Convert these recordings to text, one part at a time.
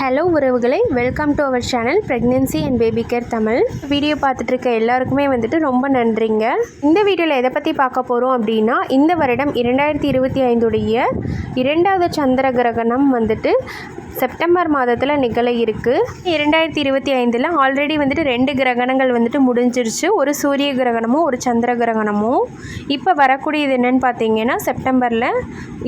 Hello உறவுகளை, welcome to our channel pregnancy and baby care Tamil. Video பார்த்துட்ருக்க எல்லாருக்குமே வந்துட்டு ரொம்ப நன்றிங்க. இந்த வீடியோவில் எதை பற்றி பார்க்க போகிறோம் அப்படின்னா, இந்த வருடம் 2025 இரண்டாவது சந்திர கிரகணம் வந்துட்டு செப்டம்பர் மாதத்தில் நிகழ இருக்குது. 2025 ஆல்ரெடி வந்துட்டு 2 கிரகணங்கள் வந்துட்டு முடிஞ்சிருச்சு. ஒரு சூரிய கிரகணமும் ஒரு சந்திர கிரகணமும். இப்போ வரக்கூடியது என்னென்னு பார்த்தீங்கன்னா, செப்டம்பரில்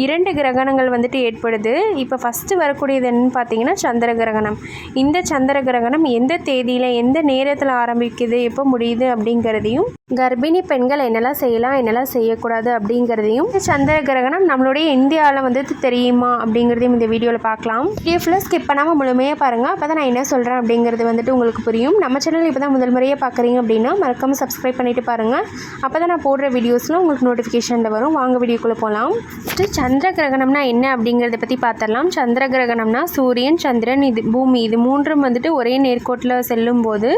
2 கிரகணங்கள் வந்துட்டு ஏற்படுது. இப்போ ஃபஸ்ட்டு வரக்கூடியது என்னென்னு பார்த்தீங்கன்னா சந்திர கிரகணம். இந்த சந்திர கிரகணம் எந்த தேதியில் எந்த நேரத்தில் ஆரம்பிக்குது, எப்போ முடியுது அப்படிங்கிறதையும், கர்ப்பிணி பெண்கள் என்னெல்லாம் செய்யலாம் என்னெல்லாம் செய்யக்கூடாது அப்படிங்கிறதையும், சந்திர கிரகணம் நம்மளுடைய இந்தியாவில் வந்துட்டு தெரியுமா அப்படிங்கிறதையும் இந்த வீடியோவில் பார்க்கலாம். வீடியோ ஃபுல்லாக ஸ்கிப் பண்ணாமல் முழுமையாக பாருங்கள். அப்போ தான் நான் என்ன சொல்கிறேன் அப்படிங்கிறது வந்துட்டு உங்களுக்கு புரியும். நம்ம சேனல் இப்போ தான் முதல் முறையாக பார்க்குறீங்க அப்படின்னா மறக்காமல் சப்ஸ்கிரைப் பண்ணிவிட்டு பாருங்கள். அப்போ தான் நான் போடுற வீடியோஸில் உங்களுக்கு நோட்டிஃபிகேஷனில் வரும். வாங்க வீடியோக்குள்ளே போகலாம். ஃபஸ்ட்டு சந்திர கிரகணம்னா என்ன அப்படிங்கிறத பற்றி பார்த்துடலாம். சந்திர கிரகணம்னா சூரியன், சந்திரன், பூமி இது மூன்றும் வந்துட்டு ஒரே நேர்கோட்டில் செல்லும்போது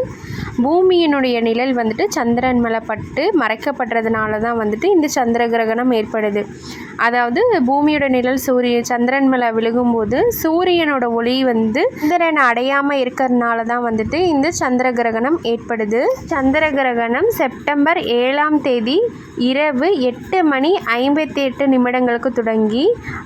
பூமியினுடைய நிழல் வந்துட்டு சந்திரன் மேலே பட்டு மறைக்கப்படுறதுனால தான் வந்துட்டு இந்த சந்திர கிரகணம் ஏற்படுது. அதாவது பூமியோட நிழல் சந்திரன் மேலே விழுகும்போது சூரியனோட ஒளி வந்து சந்திரனை அடையாமல் இருக்கிறதுனால தான் வந்துட்டு இந்த சந்திர கிரகணம் ஏற்படுது. சந்திர கிரகணம் செப்டம்பர் 7 இரவு 8:58 தொடங்கி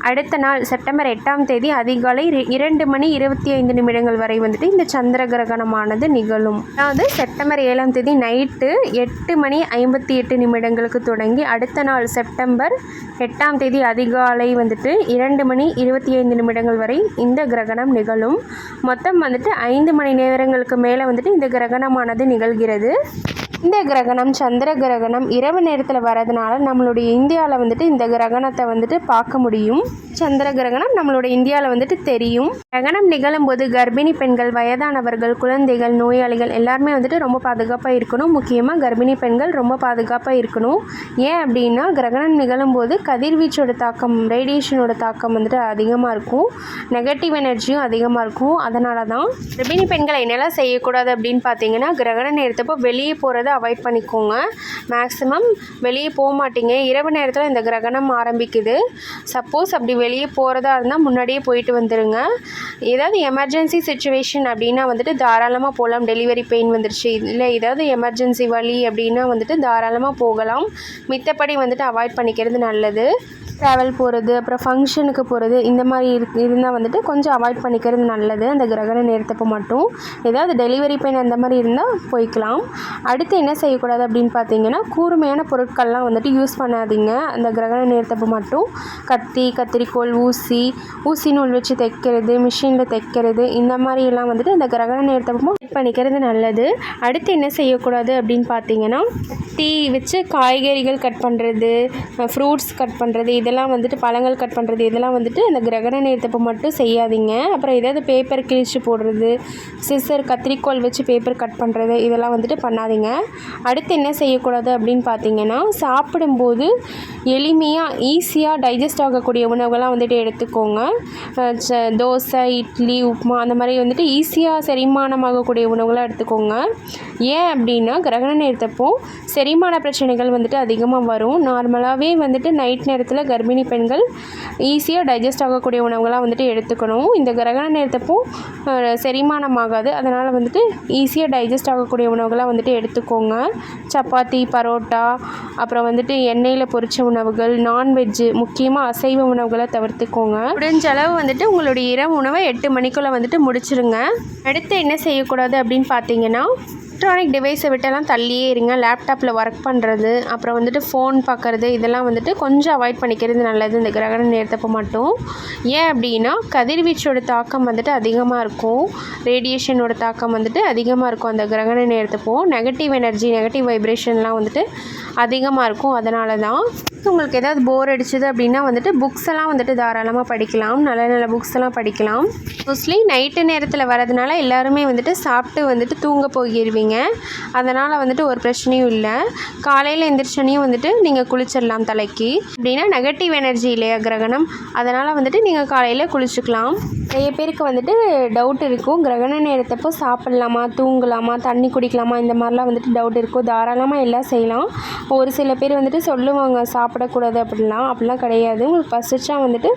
அடுத்த நாள் செப்டம்பர் 8 அதிகாலை 2:25 வரை வந்துட்டு இந்த சந்திர கிரகணமானது நிகழும். அதாவது செப்டம்பர் 7 நைட்டு 8:58 தொடங்கி அடுத்த நாள் செப்டம்பர் 8 அதிகாலை வந்துட்டு 2:25 வரை இந்த கிரகணம் நிகழும். மொத்தம் வந்துட்டு 5 மணி நேரங்களுக்கு மேலே வந்துட்டு இந்த கிரகணமானது நிகழ்கிறது. இந்த கிரகணம் சந்திர கிரகணம் இரவு நேரத்தில் வரதுனால நம்மளுடைய இந்தியாவில் வந்துட்டு இந்த கிரகணத்தை வந்துட்டு பார்க்க முடியும். சந்திர கிரகணம் நம்மளுடைய இந்தியாவில் வந்துட்டு தெரியும். கிரகணம் நிகழும்போது கர்ப்பிணி பெண்கள், வயதானவர்கள், குழந்தைகள், நோயாளிகள் எல்லாருமே வந்துட்டு ரொம்ப பாதுகாப்பாக இருக்கணும். முக்கியமாக கர்ப்பிணி பெண்கள் ரொம்ப பாதுகாப்பாக இருக்கணும். ஏன் அப்படின்னா, கிரகணம் நிகழும்போது கதிர்வீச்சோட தாக்கம், ரேடியேஷனோட தாக்கம் வந்துட்டு அதிகமாக இருக்கும். நெகட்டிவ் எனர்ஜியும் அதிகமாக இருக்கும். அதனால தான் கர்ப்பிணி பெண்களை என்னெல்லாம் செய்யக்கூடாது அப்படின்னு பார்த்தீங்கன்னா, கிரகண நேரத்தப்போ வெளியே போகிறத அவாய்ட் பண்ணிக்கோங்க. மேக்ஸிமம் வெளியே போக மாட்டீங்க. இரவு நேரத்தில் இந்த கிரகணம் ஆரம்பிக்குது. சப்போஸ் அப்படி வெளியே போகிறதா இருந்தால் முன்னாடியே போயிட்டு வந்துடுங்க. ஏதாவது எமர்ஜென்சி சுச்சுவேஷன் அப்படின்னா வந்துட்டு தாராளமாக போகலாம். டெலிவரி பெயின் வந்துருச்சு, இல்லை ஏதாவது எமர்ஜென்சி வலி அப்படின்னா வந்துட்டு தாராளமாக போகலாம். மித்தப்படி வந்துட்டு அவாய்ட் பண்ணிக்கிறது நல்லது. ட்ராவல் போகிறது, அப்புறம் ஃபங்க்ஷனுக்கு போகிறது, இந்த மாதிரி இருந்தால் வந்துட்டு கொஞ்சம் அவாய்ட் பண்ணிக்கிறது நல்லது. அந்த கிரகண நேரத்தப்போ மட்டும் ஏதாவது டெலிவரி பெயின் அந்த மாதிரி இருந்தால் போய்க்கலாம். அடுத்து என்ன செய்யக்கூடாது அப்படின்னு பார்த்தீங்கன்னா, கூர்மையான பொருட்கள்லாம் வந்துட்டு யூஸ் பண்ணாதீங்க. அந்த கிரகண நேரத்தப்போ மட்டும் கத்தி, கத்திரிக்கோள், ஊசி நூல் வச்சு தைக்கிறது, மிஷினில் தைக்கிறது, இந்த மாதிரியெல்லாம் வந்துட்டு அந்த கிரகண நேரத்தப்போ பண்ணிக்கிறது நல்லது. அடுத்து என்ன செய்யக்கூடாது அப்படின்னு பார்த்தீங்கன்னா, கத்தி வச்சு காய்கறிகள் கட் பண்ணுறது, ஃப்ரூட்ஸ் கட் பண்ணுறது, இதெல்லாம் வந்துட்டு பழங்கள் கட் பண்ணுறது, இதெல்லாம் வந்துட்டு அந்த கிரகண நேரத்தப்போ மட்டும் செய்யாதீங்க. அப்புறம் ஏதாவது பேப்பர் கிழிச்சு போடுறது, சிசர், கத்திரிக்கோள் வச்சு பேப்பர் கட் பண்ணுறது, இதெல்லாம் வந்துட்டு பண்ணாதீங்க. அடுத்து என்ன செய்யக்கூடாது அப்படின்னு பார்த்தீங்கன்னா, சாப்பிடும்போது எளிமையாக ஈஸியாக டைஜஸ்ட் ஆகக்கூடிய உணவுகள்லாம் வந்துட்டு எடுத்துக்கோங்க. தோசை, இட்லி, உப்புமா அந்த மாதிரி வந்துட்டு ஈஸியாக செரிமானமாகக்கூடிய உணவுகளாக எடுத்துக்கோங்க. ஏன் அப்படின்னா, கிரகண நேரத்தப்போ செரிமான பிரச்சனைகள் வந்துட்டு அதிகமாக வரும். நார்மலாகவே வந்துட்டு நைட் நேரத்தில் கர்ப்பிணி பெண்கள் ஈஸியாக டைஜஸ்ட் ஆகக்கூடிய உணவுகளாக வந்துட்டு எடுத்துக்கணும். இந்த கிரகண நேரத்தப்போ செரிமானமாகாது. அதனால் வந்துட்டு ஈஸியாக டைஜஸ்ட் ஆகக்கூடிய உணவுகளாக வந்துட்டு எடுத்துக்கோங்க. சப்பாத்தி, பரோட்டா, அப்புறம் வந்துட்டு எண்ணெயில் பொரிச்ச உணவுகள், நான்வெஜ்ஜு, முக்கியமாக அசைவ உணவுகளை தவிர்த்துக்கோங்க. முடிஞ்ச அளவு வந்துட்டு உங்களுடைய இரவு உணவை 8 மணிக்குள்ளே வந்துட்டு முடிச்சிருங்க. அடுத்து என்ன செய்யக்கூடாது அப்படின்னு பார்த்தீங்கன்னா, எலக்ட்ரானிக் டிவைஸை விட்டெல்லாம் தள்ளியே இருங்க. லேப்டாப்பில் ஒர்க் பண்ணுறது, அப்புறம் வந்துட்டு ஃபோன் பார்க்குறது, இதெல்லாம் வந்துட்டு கொஞ்சம் அவாய்ட் பண்ணிக்கிறது நல்லது இந்த கிரகண நேரத்தப்போ மட்டும். ஏன் அப்படின்னா, கதிர்வீச்சோட தாக்கம் வந்துட்டு அதிகமாக இருக்கும். ரேடியேஷனோட தாக்கம் வந்துட்டு அதிகமாக இருக்கும் அந்த கிரகண நேரத்தப்போ. நெகட்டிவ் எனர்ஜி, நெகட்டிவ் வைப்ரேஷன்லாம் வந்துட்டு அதிகமாக இருக்கும். அதனால தான் உங்களுக்கு ஏதாவது போர் அடிச்சது அப்படின்னா வந்துட்டு புக்ஸ் எல்லாம் வந்துட்டு தாராளமாக படிக்கலாம். நல்ல நல்ல புக்ஸ் எல்லாம் படிக்கலாம். மோஸ்ட்லி நைட்டு நேரத்தில் வரதுனால எல்லாருமே வந்துட்டு சாப்பிட்டு வந்துட்டு தூங்க போகிடுவீங்க. இருக்கீங்க. அதனால் வந்துட்டு ஒரு பிரச்சனையும் இல்லை. காலையில் எந்திரிச்சோனையும் வந்துட்டு நீங்கள் குளிச்சிடலாம் தலைக்கு. அப்படின்னா நெகட்டிவ் எனர்ஜி இல்லையா கிரகணம், அதனால் வந்துட்டு நீங்கள் காலையில் குளிச்சுக்கலாம். நிறைய பேருக்கு வந்துட்டு டவுட் இருக்கும், கிரகண நேரத்தப்போ சாப்பிட்லாமா, தூங்கலாமா, தண்ணி குடிக்கலாமா, இந்த மாதிரிலாம் வந்துட்டு டவுட் இருக்கும். தாராளமாக எல்லாம் செய்யலாம். ஒரு சில பேர் வந்துட்டு சொல்லுவாங்க சாப்பிடக்கூடாது அப்படிலாம் கிடையாது. உங்களுக்கு பசிச்சா வந்துட்டு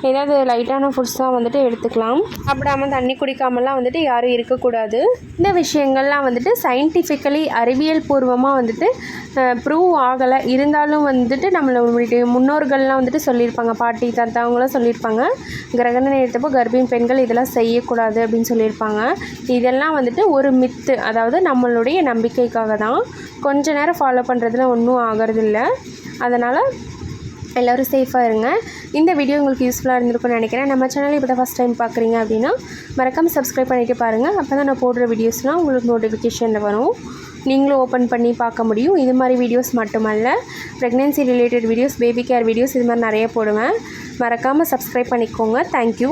ஏதாவது லைட்டான ஃபுட்ஸ் தான் வந்துட்டு எடுத்துக்கலாம். சாப்பிடாமல் தண்ணி குடிக்காமலாம் வந்துட்டு யாரும் இருக்கக்கூடாது. இந்த விஷயங்கள்லாம் வந்துட்டு சயின்டிஃபிக்கலி அறிவியல் பூர்வமாக வந்துட்டு ப்ரூவ் ஆகலை. இருந்தாலும் வந்துட்டு நம்மளுடைய முன்னோர்கள்லாம் வந்துட்டு சொல்லியிருப்பாங்க, பாட்டி தாத்தா அவங்களாம் சொல்லியிருப்பாங்க, கிரகண நேரத்தப்போ கர்ப்பிணி பெண்கள் இதெல்லாம் செய்யக்கூடாது அப்படின்னு சொல்லியிருப்பாங்க. இதெல்லாம் வந்துட்டு ஒரு மித்து, அதாவது நம்மளுடைய நம்பிக்கைக்காக தான். கொஞ்ச நேரம் ஃபாலோ பண்ணுறதுல ஒன்றும் ஆகிறதில்ல. அதனால் எல்லோரும் சேஃபாக இருங்க. இந்த வீடியோ உங்களுக்கு யூஸ்ஃபுல்லாக இருந்திருக்கும்னு நினைக்கிறேன். நம்ம சேனல் இப்போ தான் ஃபஸ்ட் டைம் பார்க்குறீங்க அப்படின்னா மறக்காமல் சப்ஸ்கிரைப் பண்ணிவிட்டு பாருங்கள். அப்போ தான் நான் போடுற வீடியோஸ்லாம் உங்களுக்கு நோட்டிஃபிகேஷனில் வரும், நீங்களும் ஓப்பன் பண்ணி பார்க்க முடியும். இது மாதிரி வீடியோஸ் மட்டுமல்ல, pregnancy related videos, baby care videos, இது மாதிரி நிறைய போடுவேன். மறக்காமல் சப்ஸ்கிரைப் பண்ணிக்கோங்க. தேங்க்யூ.